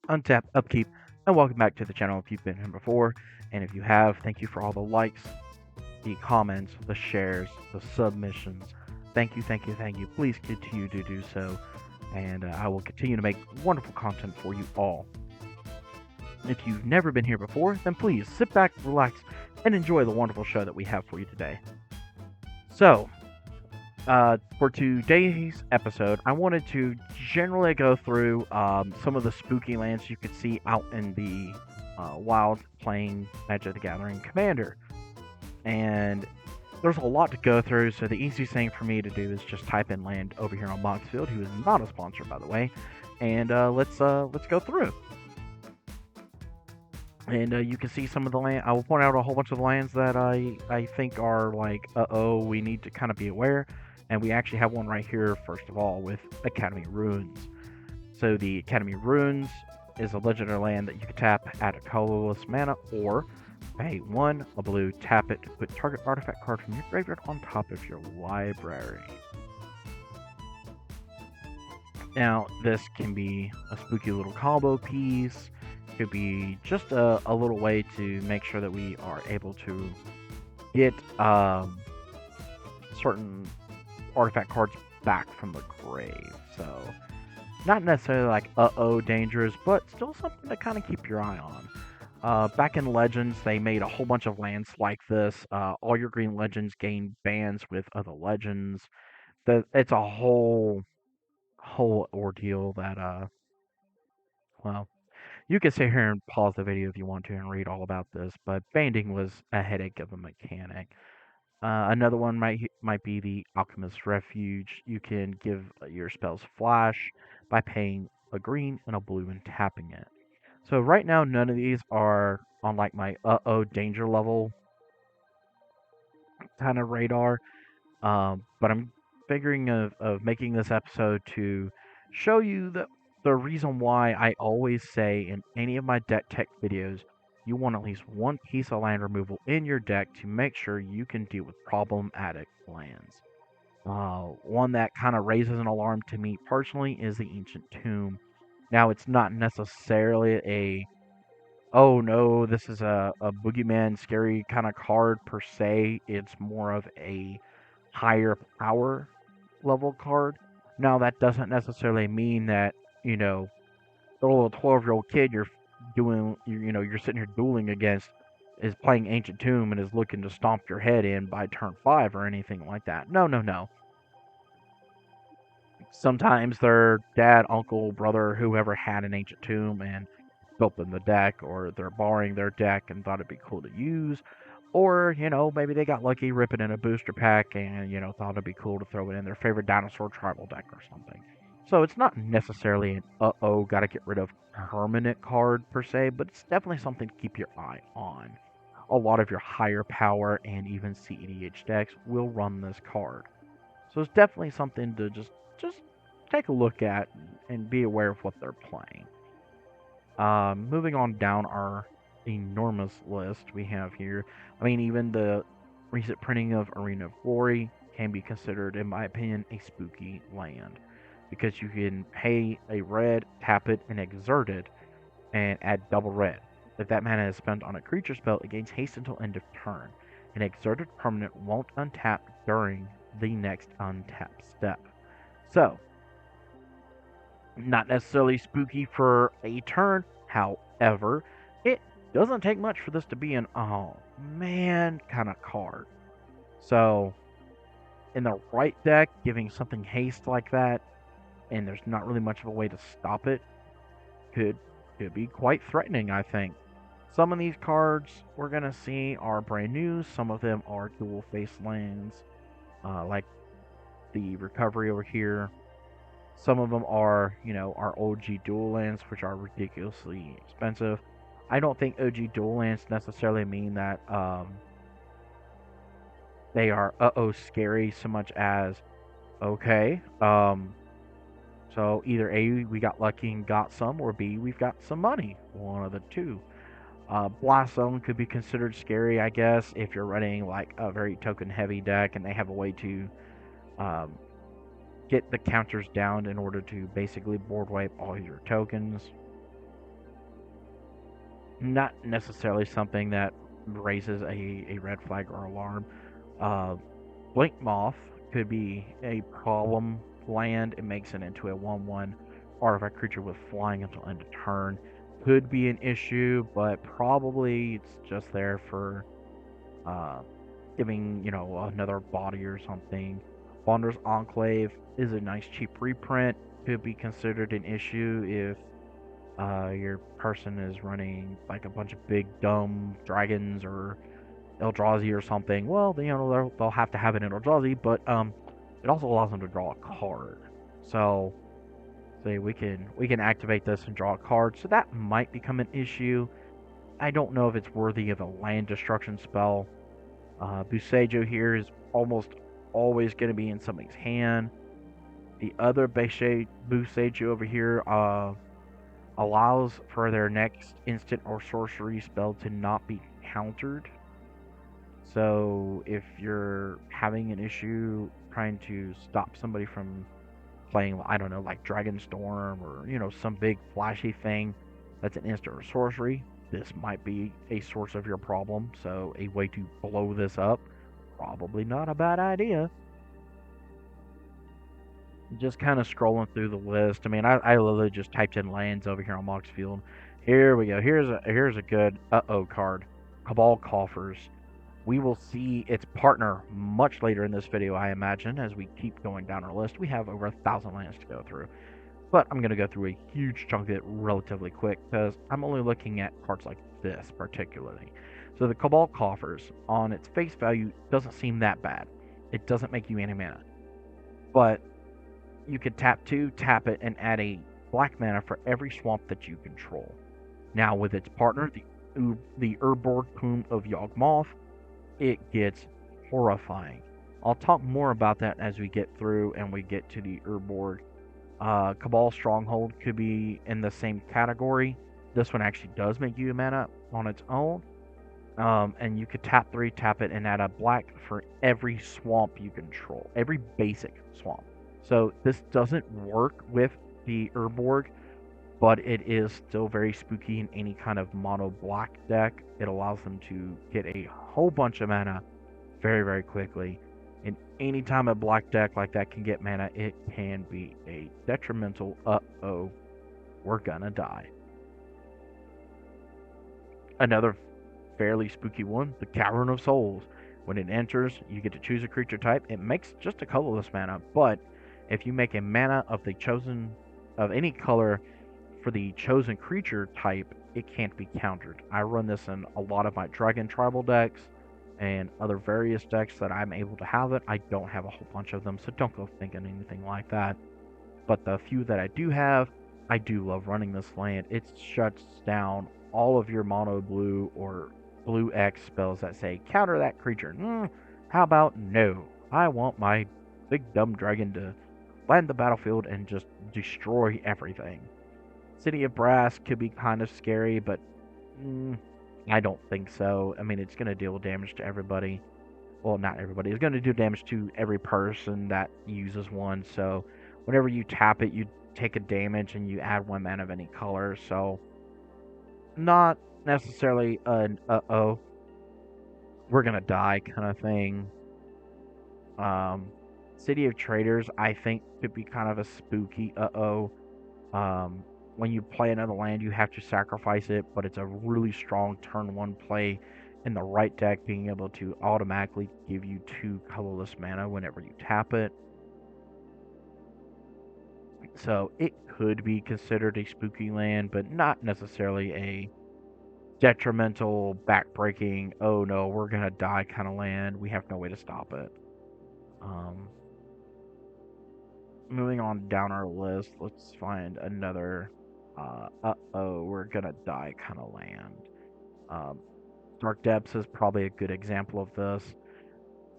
untap, upkeep, and welcome back to the channel if you've been here before. And if you have, thank you for all the likes, the comments, the shares, the submissions. Thank you, thank you, thank you. Please continue to do so, and I will continue to make wonderful content for you all. If you've never been here before, then please sit back, relax, and enjoy the wonderful show that we have for you today. So, for today's episode, I wanted to generally go through some of the spooky lands you could see out in the wild playing Magic the Gathering Commander. And there's a lot to go through, so the easiest thing for me to do is just type in land over here on Moxfield, who is not a sponsor, by the way, and let's go through. And you can see some of the land. I will point out a whole bunch of lands that I think are like, we need to kind of be aware. And we actually have one right here, first of all, with Academy Ruins. So the Academy Ruins is a legendary land that you can tap at a colorless mana, or pay 1, a blue, tap it to put target artifact card from your graveyard on top of your library. Now, this can be a spooky little combo piece. Could be just a little way to make sure that we are able to get certain artifact cards back from the grave. So, not necessarily like dangerous, but still something to kind of keep your eye on. Back in Legends, they made a whole bunch of lands like this. All your green legends gain bans with other legends. It's a whole ordeal that well, you can sit here and pause the video if you want to and read all about this, but banding was a headache of a mechanic. Another one might be the Alchemist's Refuge. You can give your spells flash by paying a green and a blue and tapping it. So right now, none of these are on like my danger level kind of radar. But I'm figuring of making this episode to show you the reason why I always say in any of my deck tech videos, you want at least one piece of land removal in your deck to make sure you can deal with problematic lands. One that kind of raises an alarm to me personally is the Ancient Tomb. Now, it's not necessarily oh no, this is a boogeyman scary kind of card per se. It's more of a higher power level card. Now, that doesn't necessarily mean that, you know, the little 12-year-old kid you're sitting here dueling against is playing Ancient Tomb and is looking to stomp your head in by turn 5 or anything like that. No, no, no. Sometimes their dad, uncle, brother, whoever had an Ancient Tomb and built them the deck, or they're borrowing their deck and thought it'd be cool to use, or, maybe they got lucky ripping in a booster pack and, thought it'd be cool to throw it in their favorite dinosaur tribal deck or something. So it's not necessarily an gotta get rid of permanent card per se, but it's definitely something to keep your eye on. A lot of your higher power and even CEDH decks will run this card. So it's definitely something to just take a look at and be aware of what they're playing. Moving on down our enormous list we have here. I mean, even the recent printing of Arena of Glory can be considered, in my opinion, a spooky land. Because you can pay a red, tap it, and exert it, and add double red. If that mana is spent on a creature spell, it gains haste until end of turn. An exerted permanent won't untap during the next untap step. So, not necessarily spooky for a turn. However, it doesn't take much for this to be an oh man kind of card. So, in the right deck, giving something haste like that, and there's not really much of a way to stop it, could be quite threatening, I think. Some of these cards we're going to see are brand new. Some of them are dual face lands, like the Recovery over here. Some of them are, our OG dual lands, which are ridiculously expensive. I don't think OG dual lands necessarily mean that they are scary so much as okay. So either A, we got lucky and got some, or B, we've got some money. One of the two. Blast Zone could be considered scary, I guess, if you're running like a very token heavy deck and they have a way to get the counters down in order to basically board wipe all your tokens. Not necessarily something that raises a red flag or alarm. Uh, Blink Moth could be a problem land. It makes it into a 1/1 artifact creature with flying until end of turn. Could be an issue, but probably it's just there for uh, giving, another body or something. Wander's Enclave is a nice cheap reprint. Could be considered an issue if your person is running like a bunch of big dumb dragons or Eldrazi or something. Well, they'll have to have it in Eldrazi, but it also allows them to draw a card. So, say we can activate this and draw a card. So that might become an issue. I don't know if it's worthy of a land destruction spell. Boseiju here is almost always going to be in somebody's hand. The other Boseiju over here allows for their next instant or sorcery spell to not be countered. So if you're having an issue trying to stop somebody from playing, I don't know, like Dragonstorm or, some big flashy thing that's an instant or sorcery, this might be a source of your problem. So a way to blow this up, probably not a bad idea. Just kind of scrolling through the list. I mean, I literally just typed in lands over here on Moxfield. Here we go. Here's a good card. Cabal Coffers. We will see its partner much later in this video, I imagine, as we keep going down our list. We have over 1,000 lands to go through. But I'm going to go through a huge chunk of it relatively quick because I'm only looking at cards like this particularly. So the Cabal Coffers, on its face value, doesn't seem that bad. It doesn't make you any mana. But you can tap 2, tap it, and add a black mana for every swamp that you control. Now, with its partner, the Urborg Plume of Yawgmoth, it gets horrifying. I'll talk more about that as we get through and we get to the Urborg. Cabal Stronghold could be in the same category. This one actually does make you a mana on its own. And you could tap 3, tap it, and add a black for every swamp you control. Every basic swamp. So this doesn't work with the Urborg, but it is still very spooky in any kind of mono black deck. It allows them to get a whole bunch of mana very, very quickly. And any time a black deck like that can get mana, it can be a detrimental, we're gonna die. Another fairly spooky one, the Cavern of Souls. When it enters, you get to choose a creature type. It makes just a colorless mana, but if you make a mana of any color for the chosen creature type, it can't be countered. I run this in a lot of my Dragon Tribal decks and other various decks that I'm able to have it. I don't have a whole bunch of them, so don't go thinking anything like that. But the few that I do have, I do love running this land. It shuts down all of your mono blue or blue X spells that say counter that creature. How about no? I want my big dumb dragon to land the battlefield and just destroy everything. City of Brass could be kind of scary, but I don't think so. I mean, it's going to deal damage to everybody. Well, not everybody. It's going to do damage to every person that uses one. So whenever you tap it, you take a damage and you add 1 mana of any color. So not necessarily an we're going to die kind of thing. City of Traders, I think, could be kind of a spooky when you play another land, you have to sacrifice it, but it's a really strong turn 1 play in the right deck, being able to automatically give you 2 colorless mana whenever you tap it. So it could be considered a spooky land, but not necessarily a detrimental, backbreaking, oh no, we're gonna die kind of land. We have no way to stop it. Moving on down our list, let's find another we're gonna die kind of land. Dark Depths is probably a good example of this.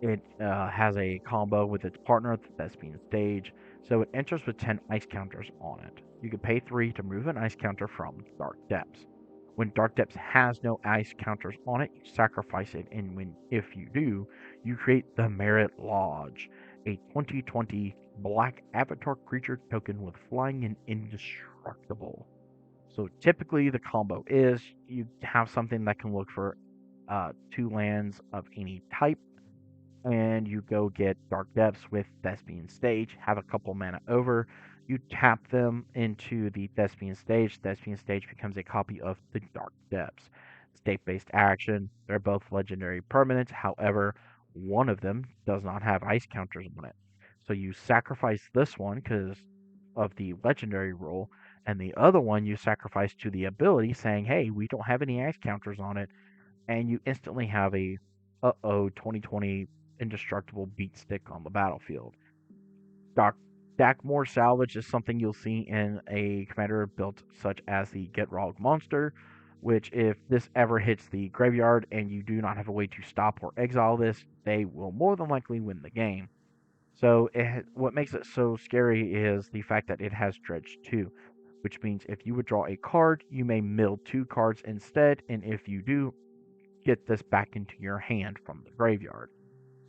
It has a combo with its partner, the Thespian Stage, so it enters with 10 ice counters on it. You can pay 3 to remove an ice counter from Dark Depths. When Dark Depths has no ice counters on it, you sacrifice it, and if you do, you create the Merit Lodge, a 2020 black avatar creature token with flying and indestructible. So typically the combo is you have something that can look for 2 lands of any type, and you go get Dark Depths with Thespian Stage, have a couple mana over, you tap them into the Thespian Stage. Thespian Stage becomes a copy of the Dark Depths. State-based action, they're both legendary permanents, however, one of them does not have ice counters on it. So you sacrifice this one because of the legendary rule, and the other one you sacrifice to the ability saying, hey, we don't have any ice counters on it, and you instantly have a 2020 indestructible beat stick on the battlefield. Doc Dakmor Salvage is something you'll see in a commander built such as the Gitrog Monster, which if this ever hits the graveyard and you do not have a way to stop or exile this, they will more than likely win the game. So what makes it so scary is the fact that it has Dredge 2, which means if you would draw a card, you may mill 2 cards instead, and if you do, get this back into your hand from the graveyard.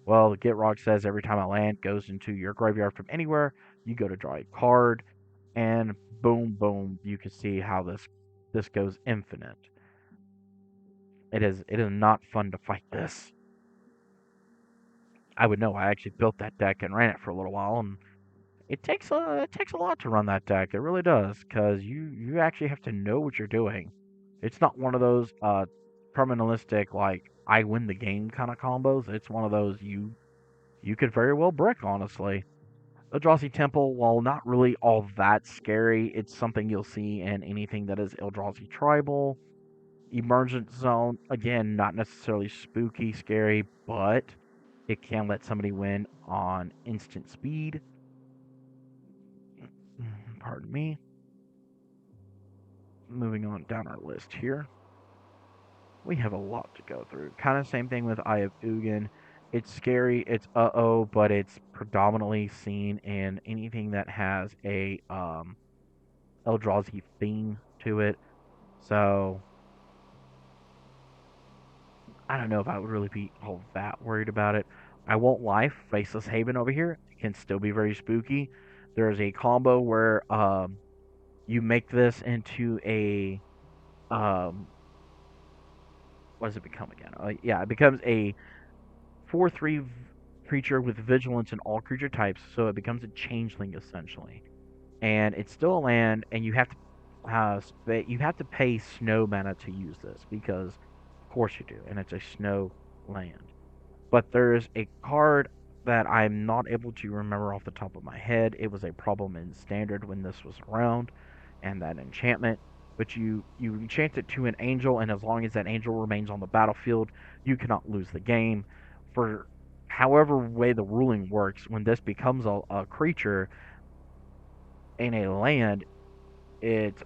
Well, the Gitrog says every time a land goes into your graveyard from anywhere, you go to draw a card, and boom, boom, you can see how this goes infinite. It is not fun to fight this. I would know. I actually built that deck and ran it for a little while, and it takes a lot to run that deck. It really does, because you actually have to know what you're doing. It's not one of those terminalistic like I win the game kind of combos. It's one of those you could very well brick, honestly. Eldrazi Temple, while not really all that scary, it's something you'll see in anything that is Eldrazi Tribal. Emergent Zone, again, not necessarily spooky, scary, but it can let somebody win on instant speed. Pardon me. Moving on down our list here. We have a lot to go through. Kind of same thing with Eye of Ugin. It's scary, it's but it's predominantly seen in anything that has a Eldrazi theme to it. So I don't know if I would really be all that worried about it. I won't lie, Faceless Haven over here can still be very spooky. There's a combo where you make this into a what does it become again? Yeah, it becomes a 4/3 creature with vigilance in all creature types, so it becomes a changeling essentially. And it's still a land, and you have to pay snow mana to use this because, of course, you do, and it's a snow land. But there's a card that I'm not able to remember off the top of my head. It was a problem in Standard when this was around, and that enchantment. But you enchant it to an angel, and as long as that angel remains on the battlefield, you cannot lose the game. For however way the ruling works, when this becomes a creature in a land, it's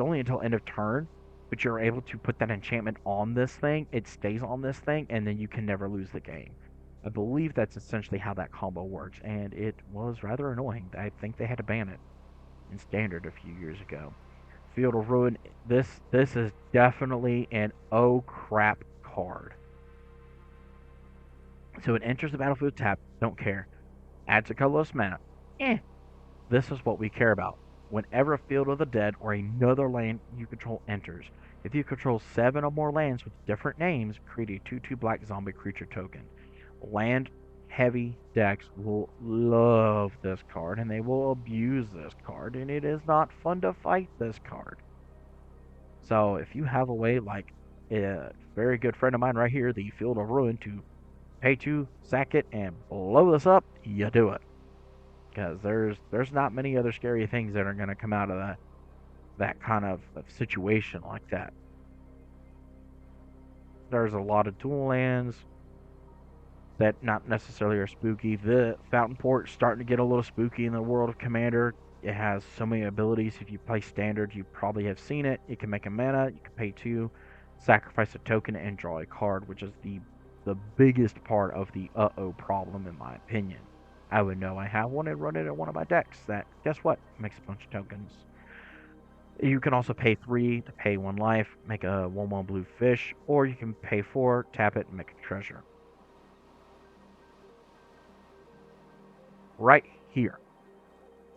only until end of turn, but you're able to put that enchantment on this thing. It stays on this thing, and then you can never lose the game. I believe that's essentially how that combo works, and it was rather annoying. I think they had to ban it in Standard a few years ago. Field of Ruin. This is definitely an oh crap card. So it enters the battlefield tapped. Don't care. Adds a colorless mana. This is what we care about. Whenever a Field of the Dead or another land you control enters, if you control 7 or more lands with different names, create a 2/2 black zombie creature token. Land heavy decks will love this card, and they will abuse this card, and it is not fun to fight this card. So if you have a way like a very good friend of mine right here, the Field of Ruin, to pay 2, sack it, and blow this up, you do it. Because there's not many other scary things that are going to come out of that kind of situation like that. There's a lot of dual lands that not necessarily are spooky. The Fountain Port is starting to get a little spooky in the world of Commander. It has so many abilities. If you play Standard, you probably have seen it. You can make a mana, you can pay 2, sacrifice a token, and draw a card, which is the biggest part of the problem, in my opinion. I would know I have one and run it in one of my decks that, guess what, makes a bunch of tokens. You can also pay 3 to pay 1 life, make a 1/1 blue fish, or you can pay 4, tap it, and make a treasure. Right here.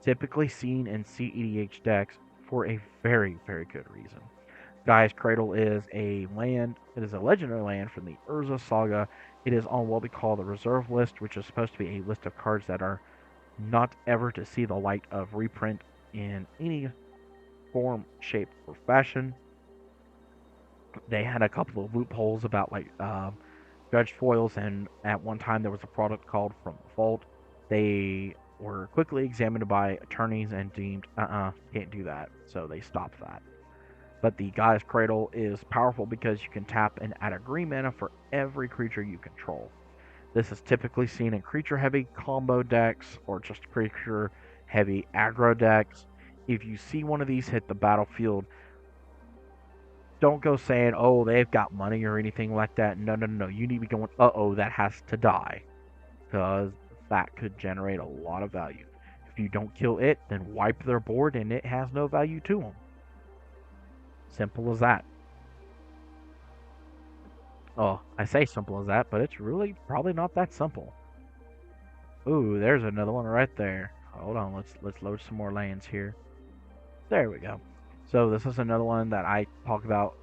Typically seen in CEDH decks, for a very, very good reason. Gaia's Cradle is a land, it is a legendary land from the Urza saga. It is on what we call the reserve list, which is supposed to be a list of cards that are not ever to see the light of reprint in any form, shape, or fashion. They had a couple of loopholes about judge foils, and at one time there was a product called From the Vault. They were quickly examined by attorneys and deemed, can't do that, so they stopped that. But the Gaia's Cradle is powerful because you can tap and add a green mana for every creature you control. This is typically seen in creature heavy combo decks or just creature heavy aggro decks. If you see one of these hit the battlefield, don't go saying, oh, they've got money or anything like that. No, no, no. You need to be going, uh-oh, that has to die. Because that could generate a lot of value. If you don't kill it, then wipe their board and it has no value to them. Simple as that. Oh, I say simple as that, but it's really probably not that simple. Ooh, there's another one right there. Hold on, let's load some more lands here. There we go. So this is another one that I talk about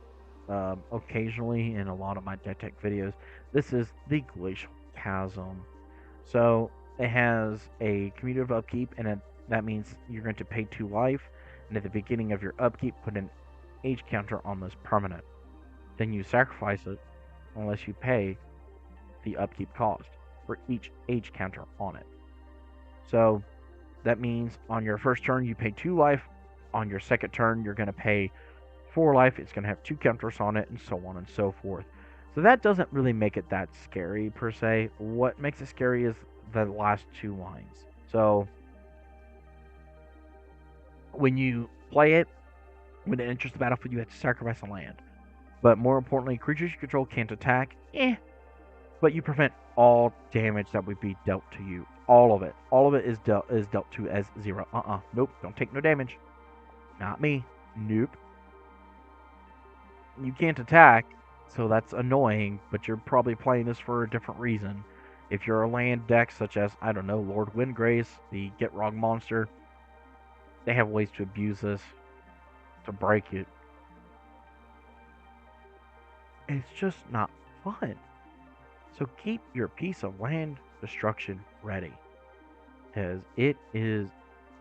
occasionally in a lot of my deck tech videos. This is the Glacial Chasm. So it has a cumulative upkeep, and that means you're going to pay 2 life, and at the beginning of your upkeep, put an age counter on this permanent. Then you sacrifice it unless you pay the upkeep cost for each age counter on it. So that means on your first turn you pay 2 life. On your second turn you're going to pay 4 life. It's going to have 2 counters on it, and so on and so forth. So that doesn't really make it that scary per se. What makes it scary is the last 2 lines. So when you play it, when it enters the battlefield, you have to sacrifice a land. But more importantly, creatures you control can't attack. But you prevent all damage that would be dealt to you. All of it. All of it is dealt to as 0. Nope. Don't take no damage. Not me. Nope. You can't attack, so that's annoying, but you're probably playing this for a different reason. If you're a land deck such as, I don't know, Lord Windgrace, the Get Wrong monster, they have ways to abuse this, to break it. It's just not fun. So keep your piece of land destruction ready, because it is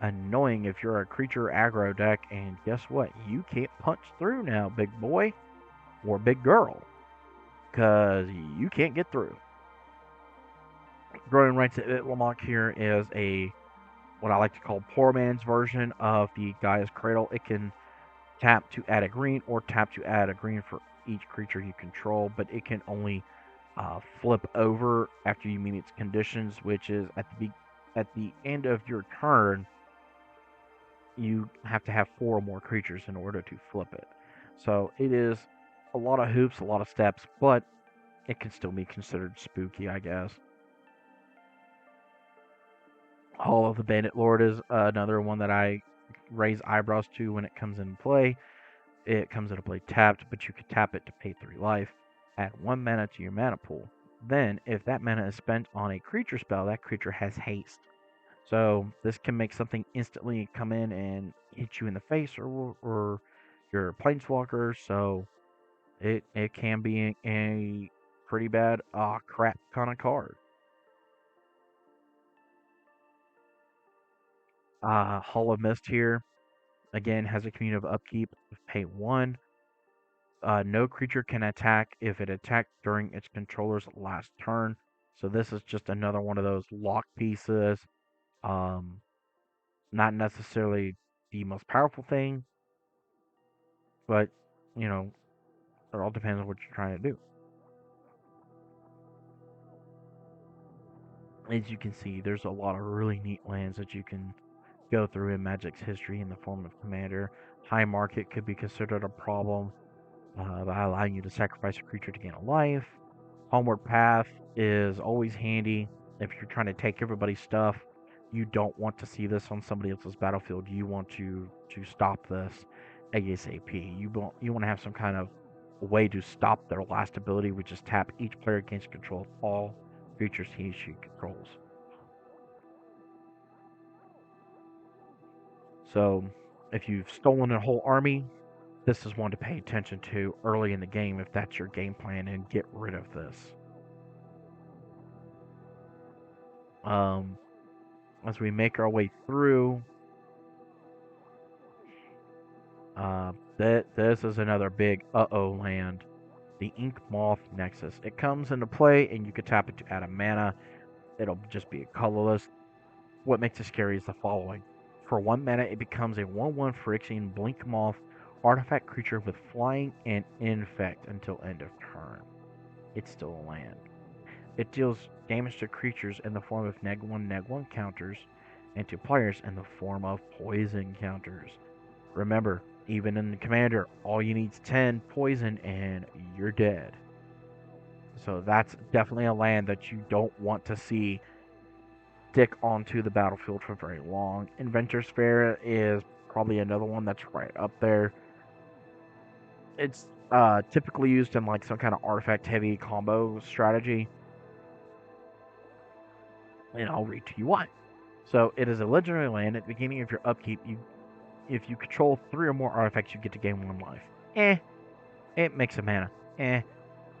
annoying if you're a creature aggro deck, and guess what? You can't punch through now, big boy or big girl, because you can't get through. Growing Rights at Itlimoc here is what I like to call poor man's version of the Gaia's Cradle. It can tap to add a green or tap to add a green for each creature you control, but it can only flip over after you meet its conditions, which is at the end of your turn, you have to have 4 or more creatures in order to flip it. So it is a lot of hoops, a lot of steps, but it can still be considered spooky, I guess. Hall of the Bandit Lord is another one that I raise eyebrows to when it comes into play. It comes into play tapped, but you can tap it to pay 3 life. Add 1 mana to your mana pool. Then, if that mana is spent on a creature spell, that creature has haste. So this can make something instantly come in and hit you in the face or your planeswalker. So it can be a pretty bad crap kind of card. Hall of Mist here again has a cumulative upkeep of pay 1. No creature can attack if it attacked during its controller's last turn. So this is just another one of those lock pieces. Not necessarily the most powerful thing, but you know, it all depends on what you're trying to do. As you can see, there's a lot of really neat lands that you can go through in Magic's history in the form of Commander. High Market could be considered a problem by allowing you to sacrifice a creature to gain a life. Homeward Path is always handy if you're trying to take everybody's stuff. You don't want to see this on somebody else's battlefield. You want to stop this ASAP. You want to have some kind of way to stop their last ability, which is tap each player gains control of all creatures he or she controls. So If you've stolen a whole army, this is one to pay attention to early in the game if that's your game plan, and get rid of this. As we make our way through, this is another big uh-oh land. The Ink Moth Nexus. It comes into play, and you can tap it to add a mana. It'll just be colorless. What makes it scary is the following. For 1 mana, it becomes a 1/1 Phyrexian Blink Moth artifact creature with flying and infect until end of turn. It's still a land. It deals damage to creatures in the form of neg1 counters, and to players in the form of poison counters. Remember, even in the commander, all you need is 10 poison and you're dead. So that's definitely a land that you don't want to see stick onto the battlefield for very long. Inventor's Fair is probably another one that's right up there. It's typically used in like some kind of artifact heavy combo strategy. And I'll read to you why. So it is a legendary land. At the beginning of your upkeep, if you control 3 or more artifacts, you get to gain 1 life. It makes a mana.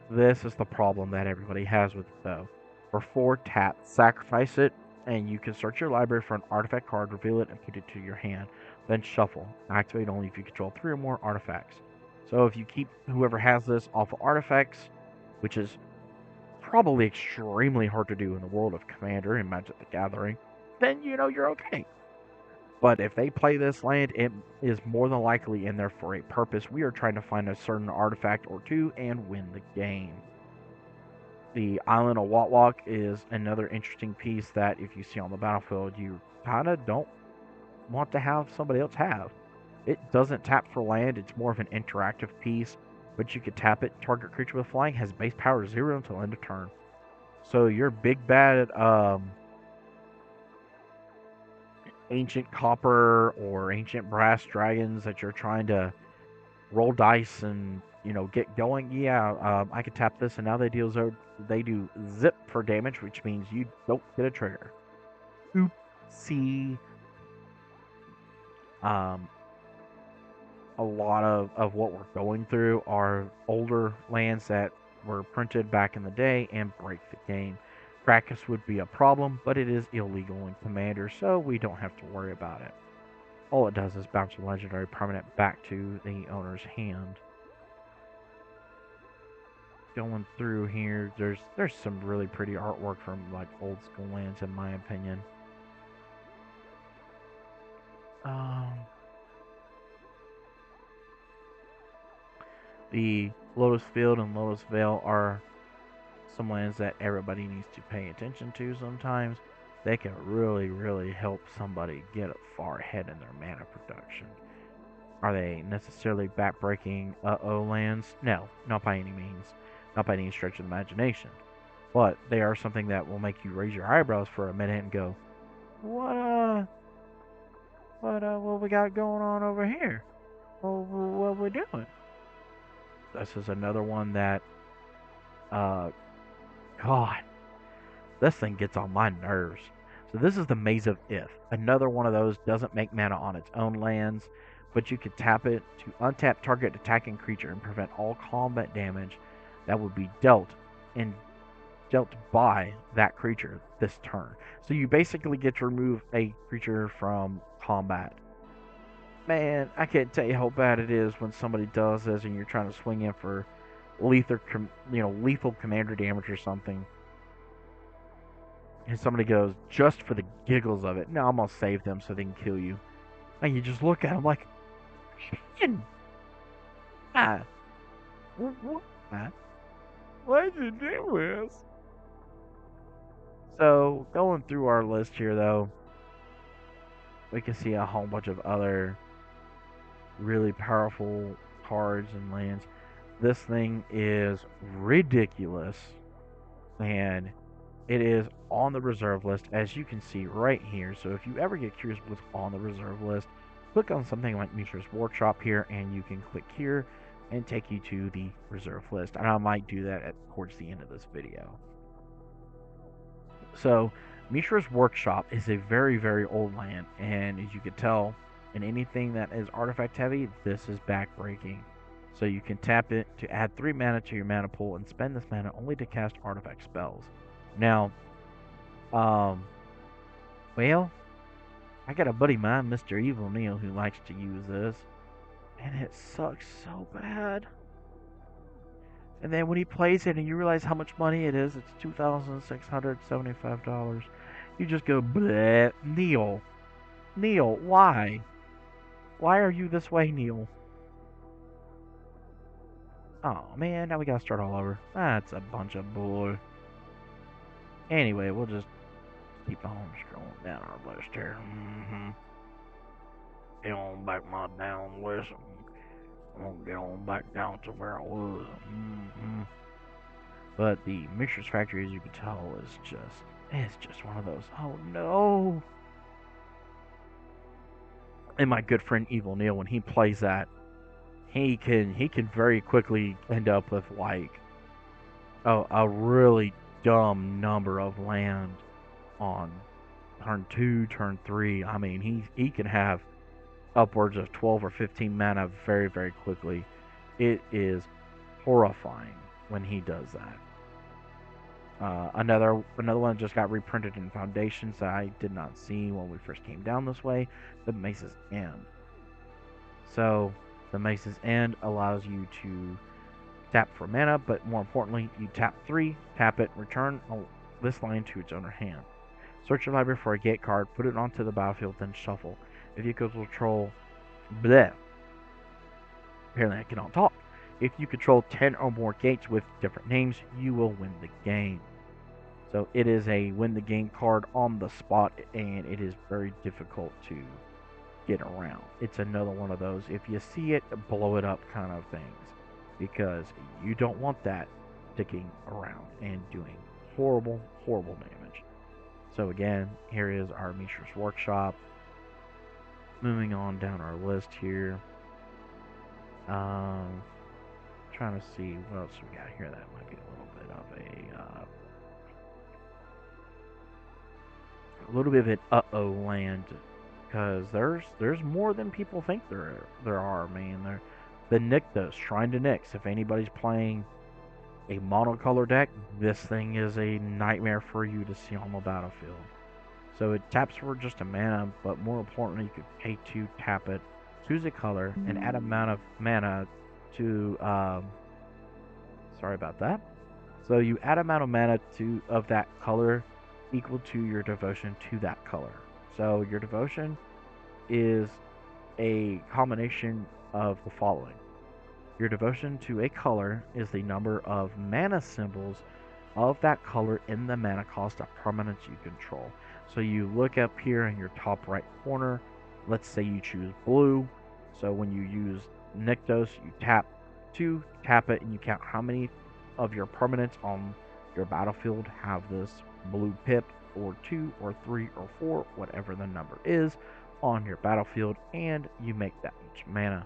This is the problem that everybody has with it, though. For 4 tap, sacrifice it, and you can search your library for an artifact card, reveal it, and put it to your hand. Then shuffle. Activate only if you control 3 or more artifacts. So if you keep whoever has this off of artifacts, which is probably extremely hard to do in the world of Commander and Magic the Gathering, then you know you're okay. But if they play this land, it is more than likely in there for a purpose. We are trying to find a certain artifact or two and win the game. The Island of Watwalk is another interesting piece that if you see on the battlefield, you kind of don't want to have somebody else have. It doesn't tap for land. It's more of an interactive piece, but you could tap it. Target creature with flying has base power 0 until end of turn. So your big bad ancient copper or ancient brass dragons that you're trying to roll dice and get going, yeah, I could tap this, and now they do zip for damage, which means you don't get a trigger. Oopsie. A lot of what we're going through are older lands that were printed back in the day and break the game. Krakus would be a problem, but it is illegal in Commander, so we don't have to worry about it. All it does is bounce a legendary permanent back to the owner's hand. Going through here, there's some really pretty artwork from like old school lands, in my opinion. The Lotus Field and Lotus Vale are some lands that everybody needs to pay attention to sometimes. They can really, really help somebody get far ahead in their mana production. Are they necessarily backbreaking uh-oh lands? No, not by any means. Not by any stretch of the imagination. But they are something that will make you raise your eyebrows for a minute and go, what we got going on over here? What we doing? This is another one that, God, this thing gets on my nerves. So this is the Maze of Ith. Another one of those doesn't make mana on its own lands, but you could tap it to untap target attacking creature and prevent all combat damage that would be dealt by that creature this turn. So you basically get to remove a creature from combat. Man, I can't tell you how bad it is when somebody does this and you're trying to swing in for lethal commander damage or something. And somebody goes, just for the giggles of it, no, I'm going to save them so they can kill you. And you just look at them like, why'd you do this? So, going through our list here, though, we can see a whole bunch of other really powerful cards and lands. This thing is ridiculous, and it is on the reserve list, as you can see right here. So if you ever get curious what's on the reserve list, click on something like Mishra's Workshop here, and you can click here and take you to the reserve list. And I might do that towards the end of this video. So Mishra's Workshop is a very, very old land, and as you can tell, And anything that is artifact heavy, this is backbreaking. So you can tap it to add 3 mana to your mana pool and spend this mana only to cast artifact spells. Now, um, well, I got a buddy of mine, Mr. Evil Neil, who likes to use this, and it sucks so bad. And then when he plays it and you realize how much money it is, it's $2,675. You just go, bleh, Neil. Neil, why? Why are you this way, Neil? Oh man, now we gotta start all over. That's a bunch of bull. Anyway, we'll just keep on scrolling down our list here. Get on back my down list. I'm gonna get on back down to where I was. But the Mixtures Factory, as you can tell, is it's just one of those. Oh no! And my good friend Evil Neil, when he plays that, he can very quickly end up with like a really dumb number of land on turn 2, turn 3. I mean, he can have upwards of 12 or 15 mana very, very quickly. It is horrifying when he does that. Another one just got reprinted in Foundations that I did not see when we first came down this way, the Mace's End. So, the Mace's End allows you to tap for mana, but more importantly, you tap 3, tap it, return this land to its owner hand. Search your library for a gate card, put it onto the battlefield, then shuffle. If you control bleh. Apparently I cannot talk. If you control 10 or more gates with different names, you will win the game. So it is a win the game card on the spot, and it is very difficult to get around. It's another one of those, if you see it, blow it up kind of things, because you don't want that sticking around and doing horrible, horrible damage. So again, here is our Mishra's Workshop. Moving on down our list here. Trying to see what else we got here that might be a little bit of an uh-oh land, because there's more than people think there are. Man, the Nykthos, Shrine to Nyx. If anybody's playing a monocolor deck, this thing is a nightmare for you to see on the battlefield. So it taps for just a mana, but more importantly, you could pay to tap it, choose a color, and add amount of mana to. Sorry about that. So you add amount of mana of that color equal to your devotion to that color. So your devotion is a combination of the following. Your devotion to a color is the number of mana symbols of that color in the mana cost of permanents you control. So you look up here in your top right corner. Let's say you choose blue. So when you use Nykthos, you tap it, and you count how many of your permanents on your battlefield have this blue pip, or 2, or 3, or 4, whatever the number is, on your battlefield, and you make that much mana.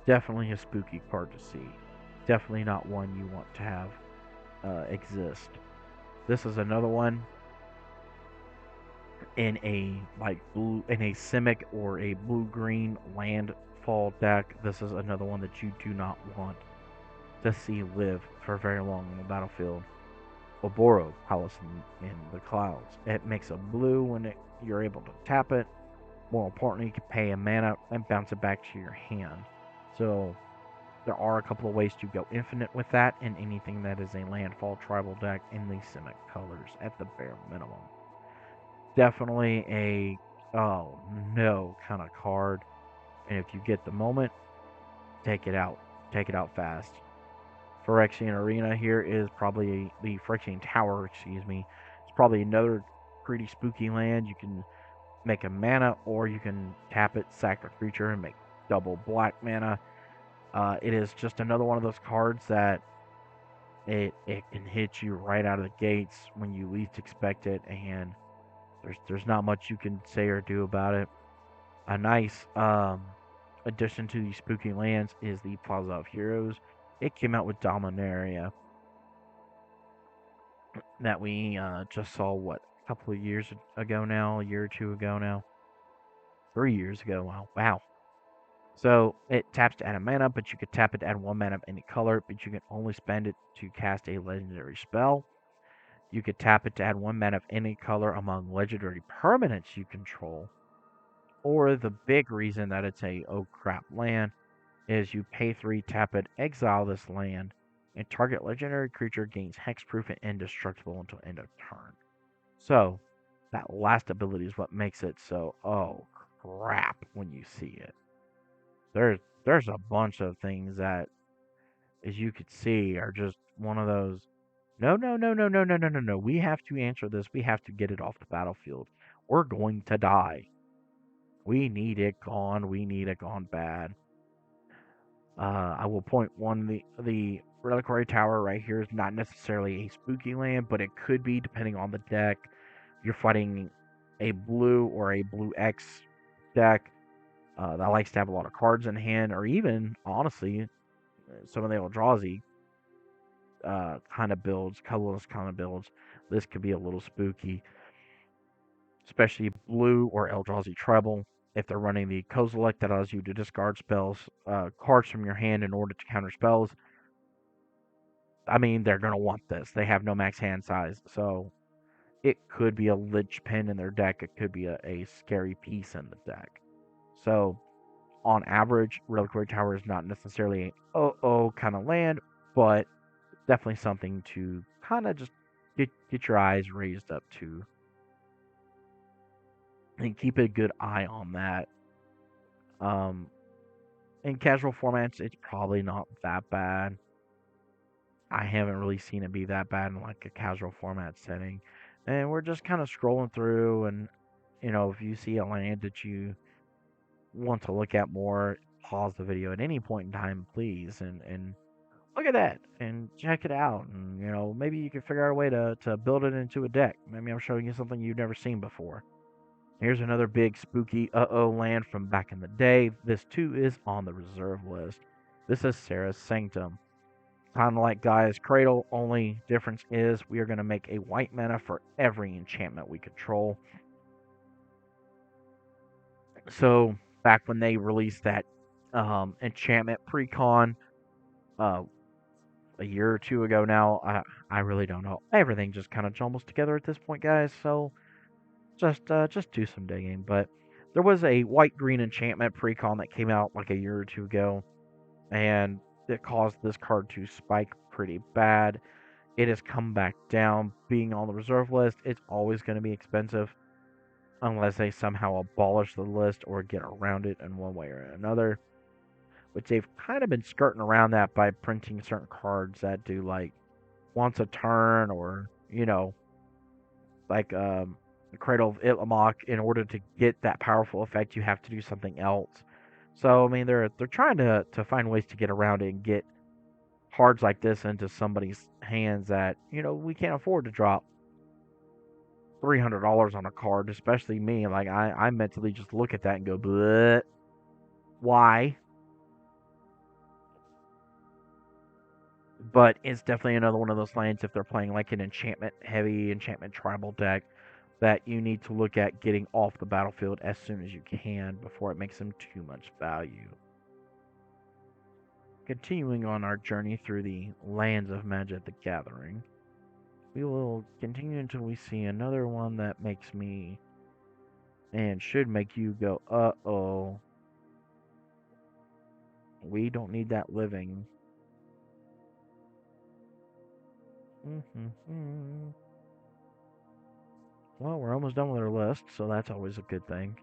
Definitely a spooky card to see. Definitely not one you want to have exist. This is another one in a Simic or a blue-green landfall deck. This is another one that you do not want to see live for very long on the battlefield. Oboro, Palace in the Clouds. It makes a blue when you're able to tap it. More importantly, you can pay a mana and bounce it back to your hand. So there are a couple of ways to go infinite with that in anything that is a landfall tribal deck in the Simic colors at the bare minimum. Definitely a oh no kind of card. And if you get the moment, take it out. Take it out fast. Phyrexian Arena here is probably the Phyrexian Tower, excuse me. It's probably another pretty spooky land. You can make a mana, or you can tap it, sack a creature, and make double black mana. It is just another one of those cards that it can hit you right out of the gates when you least expect it, and there's not much you can say or do about it. A nice addition to the spooky lands is the Plaza of Heroes. It came out with Dominaria that we just saw, what, a couple of years ago now, a year or two ago now. 3 years ago. Wow. So it taps to add a mana, but you could tap it to add 1 mana of any color, but you can only spend it to cast a legendary spell. You could tap it to add 1 mana of any color among legendary permanents you control. Or the big reason that it's a oh crap land is you pay 3, tap it, exile this land, and target legendary creature gains hexproof and indestructible until end of turn. So that last ability is what makes it so oh crap when you see it. There's a bunch of things that, as you could see, are just one of those. No, no, no, no, no, no, no, no, no. We have to answer this. We have to get it off the battlefield. We're going to die. We need it gone. We need it gone bad. I will point one, the Reliquary Tower right here is not necessarily a spooky land, but it could be depending on the deck. You're fighting a blue or a blue X deck that likes to have a lot of cards in hand, or even, honestly, some of the Eldrazi kind of builds, colorless kind of builds. This could be a little spooky, especially blue or Eldrazi Treble. If they're running the Kozilek that allows you to discard spells, cards from your hand in order to counter spells, I mean, they're going to want this. They have no max hand size, so it could be a linchpin in their deck. It could be a scary piece in the deck. So, on average, Reliquary Tower is not necessarily a oh kind of land, but definitely something to kind of just get your eyes raised up to and keep a good eye on that. Um, in casual formats, it's probably not that bad. I haven't really seen it be that bad in like a casual format setting. And we're just kind of scrolling through, and if you see a land that you want to look at more, pause the video at any point in time, please, and look at that and check it out. And maybe you can figure out a way to build it into a deck. Maybe I'm showing you something you've never seen before. Here's another big spooky uh-oh land from back in the day. This too is on the reserve list. This is Serra's Sanctum. Kind of like Gaia's Cradle, only difference is we are going to make a white mana for every enchantment we control. So back when they released that enchantment precon a year or two ago now, I really don't know. Everything just kind of jumbles together at this point, guys. So just do some digging. But there was a white green enchantment precon that came out like a year or two ago, and it caused this card to spike pretty bad. It has come back down. Being on the reserve list, it's always going to be expensive unless they somehow abolish the list or get around it in one way or another. Which they've kind of been skirting around that by printing certain cards that do like once a turn, or like Cradle of Itlimoc. In order to get that powerful effect, you have to do something else. So I mean, they're trying to find ways to get around it and get cards like this into somebody's hands that we can't afford to drop $300 on a card, especially me. Like I mentally just look at that and go, bleh, why? But it's definitely another one of those lands, if they're playing like an enchantment heavy, enchantment tribal deck, that you need to look at getting off the battlefield as soon as you can before it makes them too much value. Continuing on our journey through the lands of Magic the Gathering, we will continue until we see another one that makes me, and should make you go, uh-oh. We don't need that living. Well, we're almost done with our list, so that's always a good thing.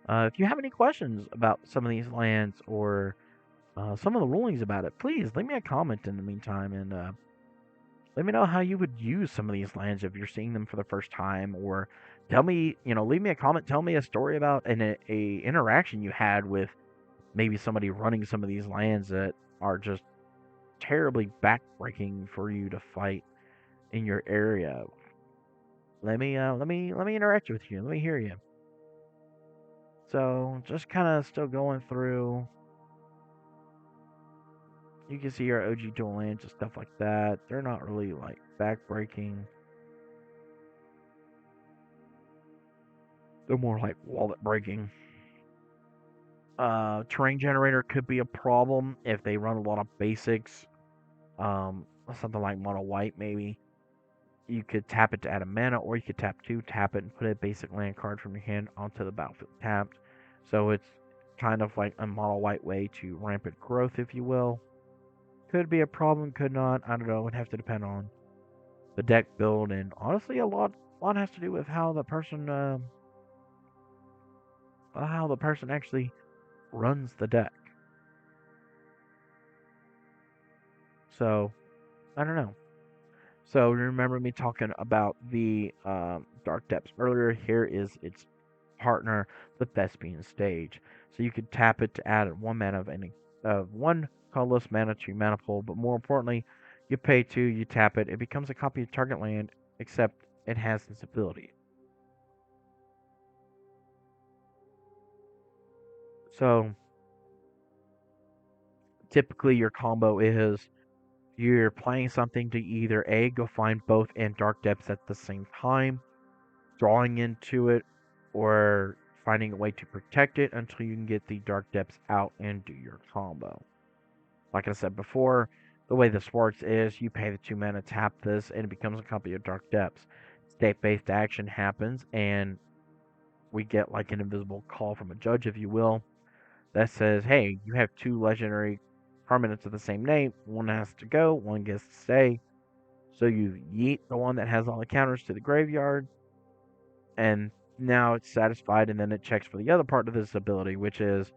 If you have any questions about some of these lands, or some of the rulings about it, please leave me a comment in the meantime, and let me know how you would use some of these lands if you're seeing them for the first time, or tell me, leave me a comment, tell me a story about a interaction you had with maybe somebody running some of these lands that are just terribly backbreaking for you to fight in your area. Let me interact with you. Let me hear you. So just kind of still going through. You can see our OG dual lands and stuff like that. They're not really like backbreaking. They're more like wallet breaking. Terrain generator could be a problem if they run a lot of basics. Something like mono white maybe. You could tap it to add a mana, or you could tap 2, tap it, and put a basic land card from your hand onto the battlefield tapped. So it's kind of like a mono white way to rampant growth, if you will. Could be a problem, could not. I don't know. It would have to depend on the deck build, and honestly, a lot has to do with how the person actually runs the deck. So I don't know. So remember me talking about the Dark Depths earlier. Here is its partner, the Thespian Stage. So you could tap it to add 1 mana of any one colorless mana to your mana pool, but more importantly, you pay 2, you tap it, it becomes a copy of target land, except it has this ability. So typically your combo is you're playing something to either A, go find both in Dark Depths at the same time, drawing into it, or finding a way to protect it until you can get the Dark Depths out and do your combo. Like I said before, the way this works is you pay the 2 mana, tap this, and it becomes a copy of Dark Depths. State-based action happens, and we get like an invisible call from a judge, if you will, that says, hey, you have 2 legendary permanents of the same name. One has to go, one gets to stay. So you yeet the one that has all the counters to the graveyard, and now it's satisfied, and then it checks for the other part of this ability, which is,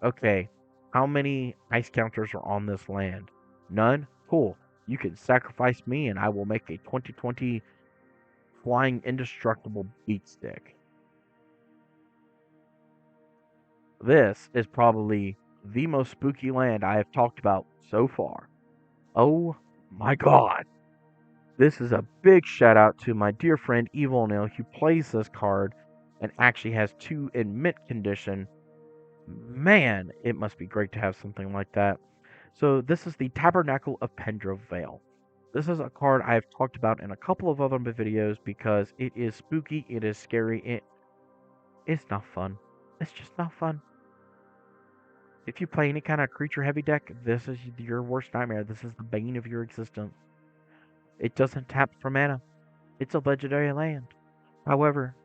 okay, how many ice counters are on this land? None? Cool. You can sacrifice me, and I will make a 2020 flying indestructible beat stick. This is probably the most spooky land I have talked about so far. Oh my god. This is a big shout out to my dear friend Evil Nail, who plays this card and actually has 2 in mint condition. Man, it must be great to have something like that. So this is the Tabernacle of Pendra Vale. This is a card I have talked about in a couple of other videos because it is spooky, it is scary, it's not fun. It's just not fun. If you play any kind of creature heavy deck, this is your worst nightmare. This is the bane of your existence. It doesn't tap for mana. It's a legendary land. However,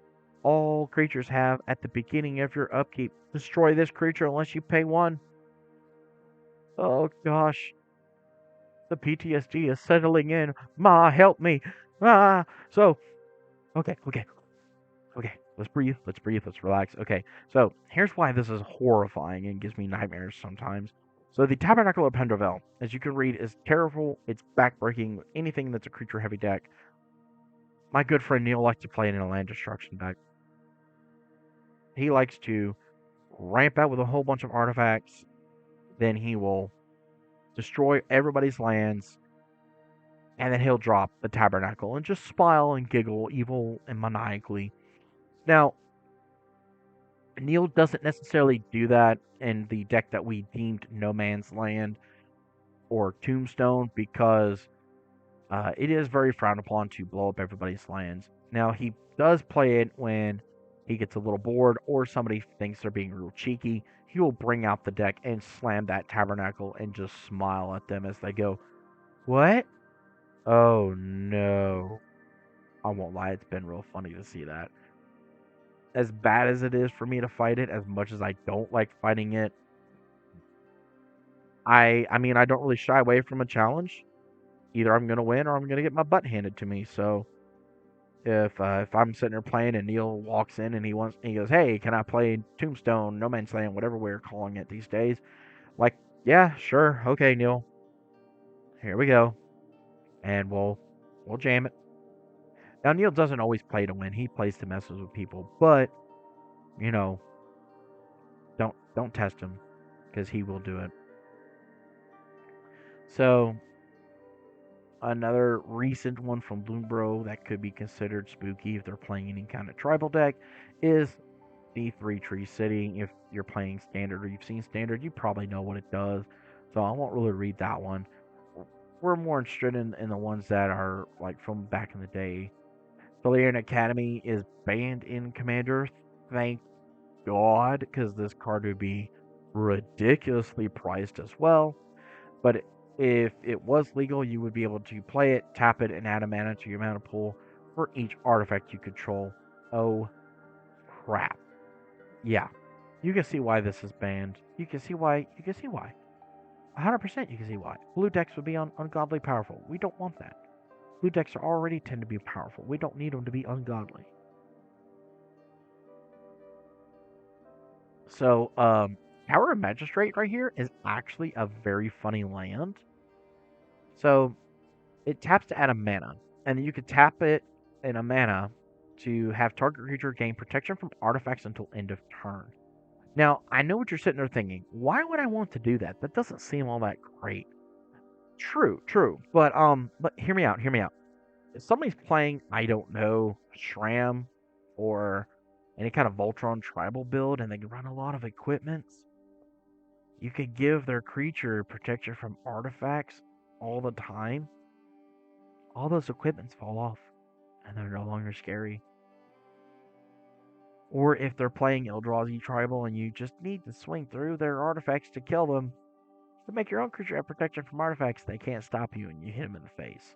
all creatures have at the beginning of your upkeep, destroy this creature unless you pay 1. Oh gosh. The PTSD is settling in. Ma, help me. Ah. So, okay. Let's breathe. Let's relax. Okay. So, here's why this is horrifying and gives me nightmares sometimes. So, the Tabernacle of Pendra Vale, as you can read, is terrible. It's backbreaking. Anything that's a creature heavy deck. My good friend Neil likes to play it in a land destruction deck. He likes to ramp out with a whole bunch of artifacts. Then he will destroy everybody's lands, and then he'll drop the Tabernacle and just smile and giggle evil and maniacally. Now, Neil doesn't necessarily do that in the deck that we deemed No Man's Land or Tombstone because it is very frowned upon to blow up everybody's lands. Now, he does play it when he gets a little bored or somebody thinks they're being real cheeky. He will bring out the deck and slam that Tabernacle and just smile at them as they go, what? Oh no. I won't lie, it's been real funny to see that. As bad as it is for me to fight it, as much as I don't like fighting it, I mean, I don't really shy away from a challenge. Either I'm gonna win or I'm gonna get my butt handed to me. So if I'm sitting there playing and Neil walks in and he goes, hey, can I play Tombstone, No Man's Land, whatever we're calling it these days? Like, yeah, sure, okay, Neil. Here we go, and we'll jam it. Now Neil doesn't always play to win; he plays to messes with people. But you know, don't test him because he will do it. So another recent one from Bloombro that could be considered spooky if they're playing any kind of tribal deck is the Three Tree City. If you're playing Standard or you've seen Standard, you probably know what it does. So I won't really read that one. We're more interested in the ones that are like from back in the day. Valyrian Academy is banned in Commander thank God, because this card would be ridiculously priced as well. But if it was legal, you would be able to play it, tap it, and add a mana to your mana pool for each artifact you control. Oh, crap. Yeah. You can see why this is banned. You can see why. You can see why. 100% you can see why. Blue decks would be ungodly powerful. We don't want that. Blue decks are already tend to be powerful. We don't need them to be ungodly. So, Tower of Magistrate right here is actually a very funny land. So, it taps to add a mana, and you could tap it in a mana to have target creature gain protection from artifacts until end of turn. Now, I know what you're sitting there thinking. Why would I want to do that? That doesn't seem all that great. True. But hear me out. Hear me out. If somebody's playing, I don't know, Shram or any kind of Voltron tribal build, and they run a lot of equipments, you could give their creature protection from artifacts all the time. All those equipments fall off, and they're no longer scary. Or if they're playing Eldrazi tribal and you just need to swing through their artifacts to kill them, to make your own creature have protection from artifacts, they can't stop you and you hit them in the face.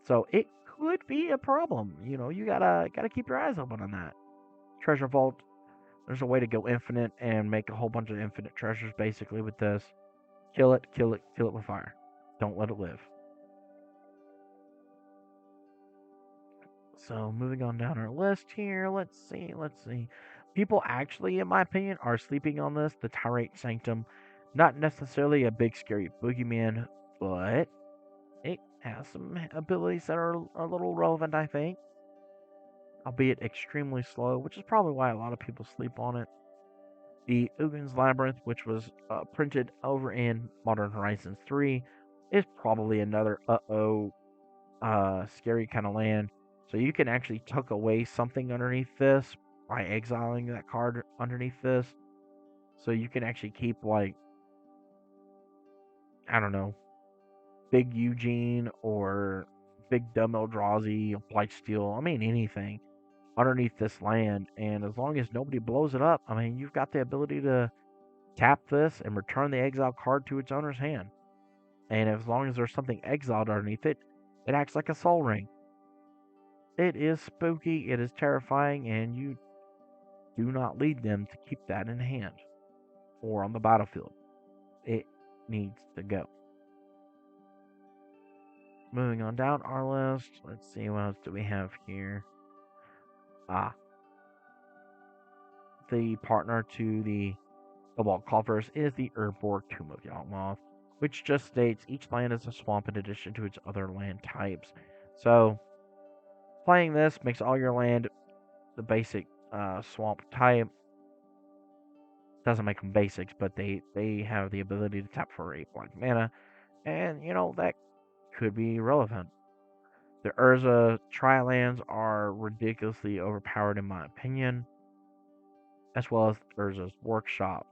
So it could be a problem. You know, you gotta keep your eyes open on that. Treasure Vault. There's a way to go infinite and make a whole bunch of infinite treasures basically with this. Kill it with fire. Don't let it live. So moving on down our list here, let's see. People actually, in my opinion, are sleeping on this. The Tyrate Sanctum, not necessarily a big scary boogeyman, but it has some abilities that are a little relevant, I think. Albeit extremely slow, which is probably why a lot of people sleep on it. The Ugin's Labyrinth, which was printed over in Modern Horizons 3, is probably another scary kind of land. So you can actually tuck away something underneath this by exiling that card underneath this. So you can actually keep, like, I don't know, Big Eugene or Big Dumb Eldrazi, Blightsteel, I mean anything underneath this land. And as long as nobody blows it up, I mean, you've got the ability to tap this and return the exile card to its owner's hand. And as long as there's something exiled underneath it, it acts like a Soul Ring. It is spooky, it is terrifying, and you do not lead them to keep that in hand or on the battlefield. It needs to go. Moving on down our list, let's see what else do we have here. The partner to the Cobalt Coffers is the Urborg Tomb of Yawgmoth, which just states each land is a swamp in addition to its other land types. So, playing this makes all your land the basic swamp type. Doesn't make them basics, but they have the ability to tap for 8 black mana, and you know that could be relevant. The Urza Tri-lands are ridiculously overpowered in my opinion, as well as Urza's Workshop.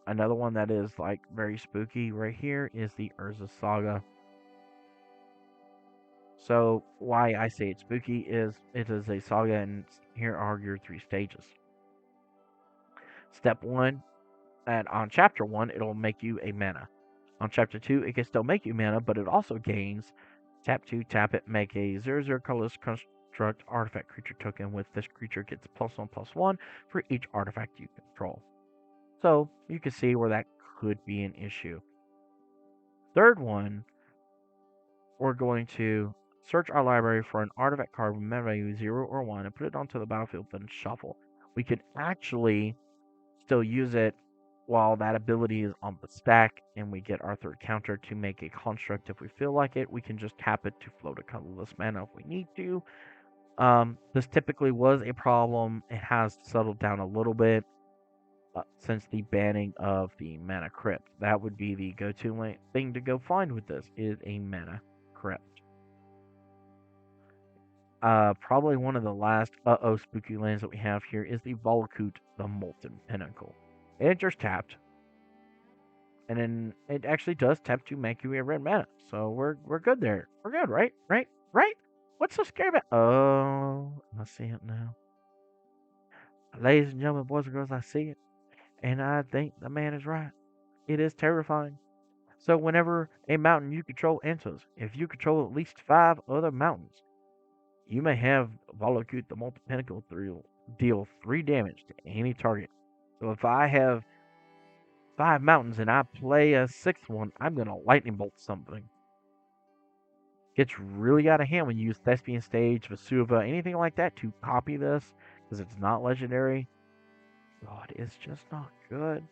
Another one that is like very spooky right here is the Urza Saga. So why I say it's spooky is it is a saga, and here are your 3 stages. Step 1, and on chapter 1, it'll make you a mana. On chapter 2, it can still make you mana, but it also gains tap 2, tap it, make a 0/0 colorless construct artifact creature token with this creature gets +1/+1 for each artifact you control. So you can see where that could be an issue. Third one, we're going to search our library for an artifact card with mana value 0 or 1 and put it onto the battlefield, then shuffle. We can actually still use it while that ability is on the stack, and we get our third counter to make a construct if we feel like it. We can just tap it to float a colorless mana if we need to. This typically was a problem. It has settled down a little bit since the banning of the Mana Crypt. That would be the go-to thing to go find with this, is a Mana Crypt. Probably one of the last spooky lands that we have here is the Volakut, the Molten Pinnacle. It just tapped, and then it actually does tap to make you a red mana. So we're good there. We're good, right? What's so scary about? Oh, I see it now. Ladies and gentlemen, boys and girls, I see it, and I think the man is right. It is terrifying. So whenever a mountain you control enters, if you control at least 5 other mountains, you may have Volokut the Multi-Pinnacle deal 3 damage to any target. So if I have 5 mountains and I play a 6th one, I'm gonna lightning bolt something. Gets really out of hand when you use Thespian Stage, Vesuva, anything like that to copy this, because it's not legendary. God, it's just not good.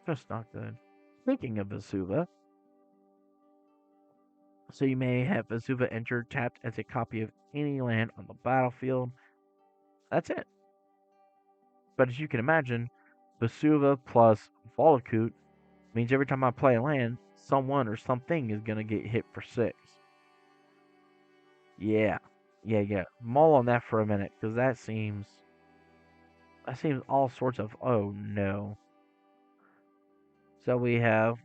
Just not good. Speaking of Vesuva, so you may have Vesuva enter tapped as a copy of any land on the battlefield. That's it. But as you can imagine, Vesuva plus Volakut means every time I play a land, someone or something is gonna get hit for 6. Yeah, yeah. Mull on that for a minute, because that seems all sorts of oh no. So we have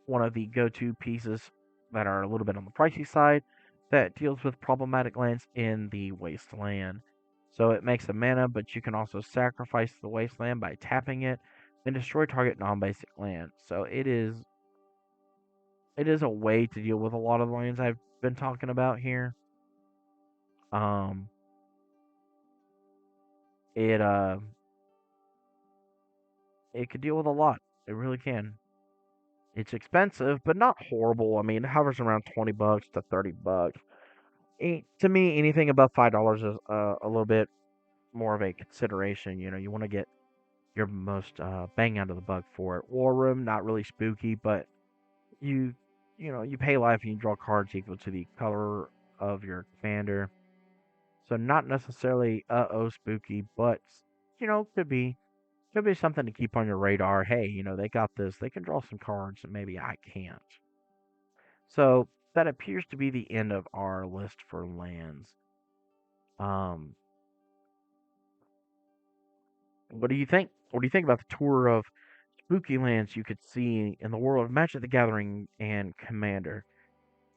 one of the go-to pieces that are a little bit on the pricey side that deals with problematic lands in the wasteland. So it makes a mana, but you can also sacrifice the wasteland by tapping it and destroy target non-basic land. So it is a way to deal with a lot of the lands I've been talking about here. Um, it it could deal with a lot. It really can. It's expensive, but not horrible. I mean, it hovers around $20 to $30. To me, anything above $5 is a little bit more of a consideration. You want to get your most bang out of the buck for it. War Room, not really spooky, but you you pay life and you draw cards equal to the color of your commander. So not necessarily spooky, but could be something to keep on your radar. Hey, they got this. They can draw some cards and maybe I can't. So that appears to be the end of our list for lands. Um, what do you think? What do you think about the tour of spooky lands you could see in the world of Magic the Gathering and Commander?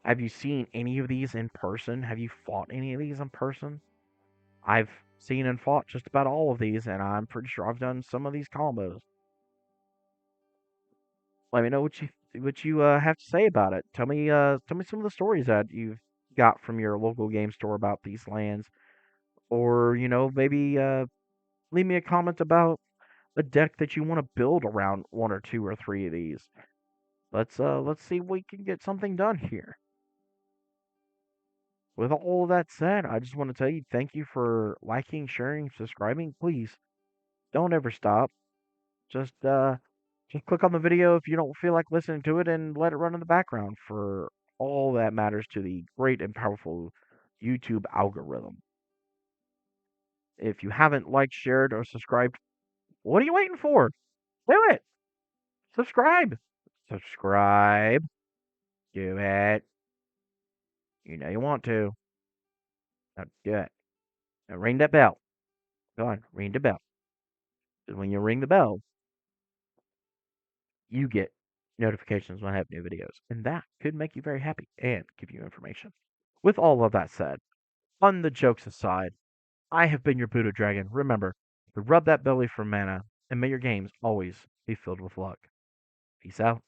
Have you seen any of these in person? Have you fought any of these in person? I've seen and fought just about all of these, and I'm pretty sure I've done some of these combos. Let me know what you have to say about it. Tell me some of the stories that you've got from your local game store about these lands, or maybe leave me a comment about a deck that you want to build around one or two or three of these. Let's see if we can get something done here. With all of that said, I just want to tell you thank you for liking, sharing, subscribing. Please don't ever stop. Just click on the video if you don't feel like listening to it and let it run in the background for all that matters to the great and powerful YouTube algorithm. If you haven't liked, shared, or subscribed, what are you waiting for? Do it. Subscribe. Subscribe. Do it. You know you want to. Now do it. Now ring that bell. Go on, ring the bell. Because when you ring the bell, you get notifications when I have new videos. And that could make you very happy and give you information. With all of that said, on the jokes aside, I have been your Buddha Dragon. Remember to rub that belly for mana, and may your games always be filled with luck. Peace out.